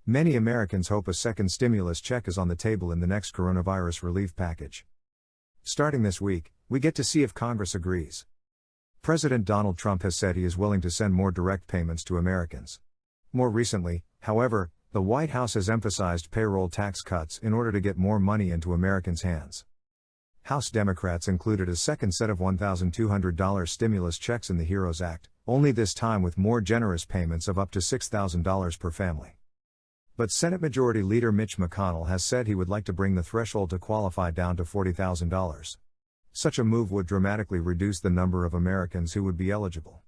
Many Americans hope a second stimulus check is on the table in the next coronavirus relief package. Starting this week, we get to see if Congress agrees. President Donald Trump has said he is willing to send more direct payments to Americans. More recently, however, the White House has emphasized payroll tax cuts in order to get more money into Americans' hands. House Democrats included a second set of $1,200 stimulus checks in the HEROES Act, only this time with more generous payments of up to $6,000 per family. But Senate Majority Leader Mitch McConnell has said he would like to bring the threshold to qualify down to $40,000. Such a move would dramatically reduce the number of Americans who would be eligible.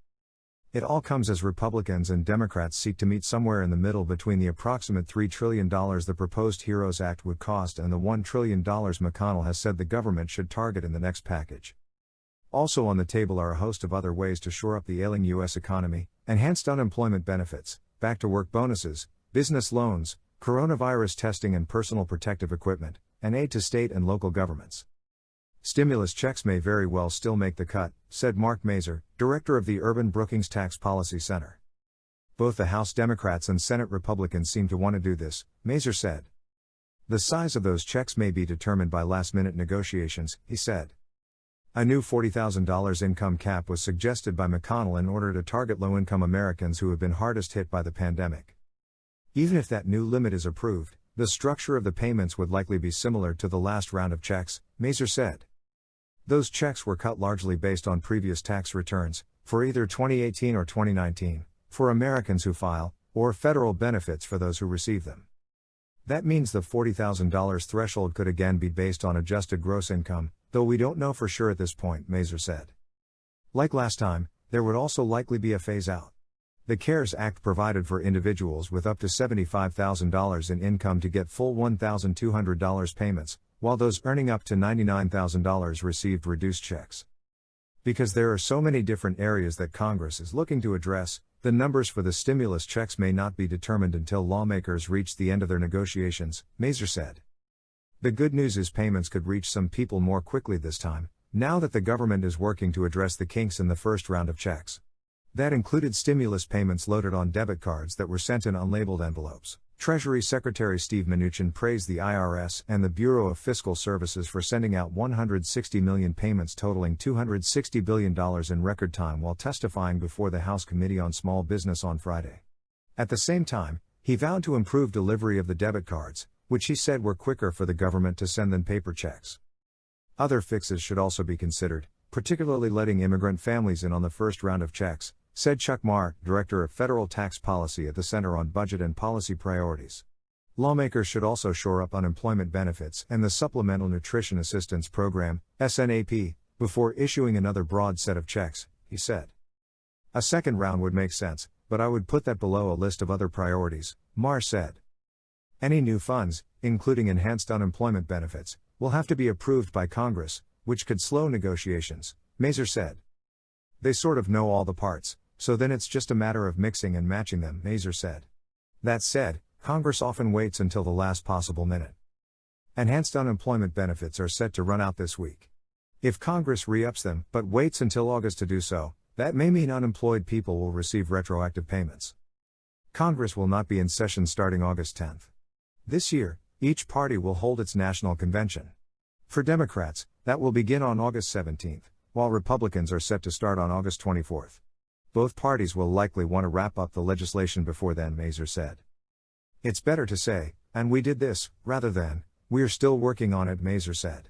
It all comes as Republicans and Democrats seek to meet somewhere in the middle between the approximate $3 trillion the proposed HEROES Act would cost and the $1 trillion McConnell has said the government should target in the next package. Also on the table are a host of other ways to shore up the ailing U.S. economy: enhanced unemployment benefits, back-to-work bonuses, business loans, coronavirus testing and personal protective equipment, and aid to state and local governments. Stimulus checks may very well still make the cut, said Mark Mazur, director of the Urban Brookings Tax Policy Center. Both the House Democrats and Senate Republicans seem to want to do this, Mazur said. The size of those checks may be determined by last-minute negotiations, he said. A new $40,000 income cap was suggested by McConnell in order to target low-income Americans who have been hardest hit by the pandemic. Even if that new limit is approved, the structure of the payments would likely be similar to the last round of checks, Mazur said. Those checks were cut largely based on previous tax returns, for either 2018 or 2019, for Americans who file, or federal benefits for those who receive them. That means the $40,000 threshold could again be based on adjusted gross income, though we don't know for sure at this point, Mazur said. Like last time, there would also likely be a phase-out. The CARES Act provided for individuals with up to $75,000 in income to get full $1,200 payments, while those earning up to $99,000 received reduced checks. Because there are so many different areas that Congress is looking to address, the numbers for the stimulus checks may not be determined until lawmakers reach the end of their negotiations, Mazur said. The good news is payments could reach some people more quickly this time, now that the government is working to address the kinks in the first round of checks. That included stimulus payments loaded on debit cards that were sent in unlabeled envelopes. Treasury Secretary Steve Mnuchin praised the IRS and the Bureau of Fiscal Services for sending out 160 million payments totaling $260 billion in record time while testifying before the House Committee on Small Business on Friday. At the same time, he vowed to improve delivery of the debit cards, which he said were quicker for the government to send than paper checks. Other fixes should also be considered, particularly letting immigrant families in on the first round of checks, said Chuck Marr, Director of Federal Tax Policy at the Center on Budget and Policy Priorities. Lawmakers should also shore up unemployment benefits and the Supplemental Nutrition Assistance Program, SNAP, before issuing another broad set of checks, he said. A second round would make sense, but I would put that below a list of other priorities, Marr said. Any new funds, including enhanced unemployment benefits, will have to be approved by Congress, which could slow negotiations, Mazur said. They sort of know all the parts, so then it's just a matter of mixing and matching them, Mazur said. That said, Congress often waits until the last possible minute. Enhanced unemployment benefits are set to run out this week. If Congress re-ups them, but waits until August to do so, that may mean unemployed people will receive retroactive payments. Congress will not be in session starting August 10th. This year, each party will hold its national convention. For Democrats, that will begin on August 17th, while Republicans are set to start on August 24th. Both parties will likely want to wrap up the legislation before then, Mazur said. It's better to say, and we did this, rather than, we're still working on it, Mazur said.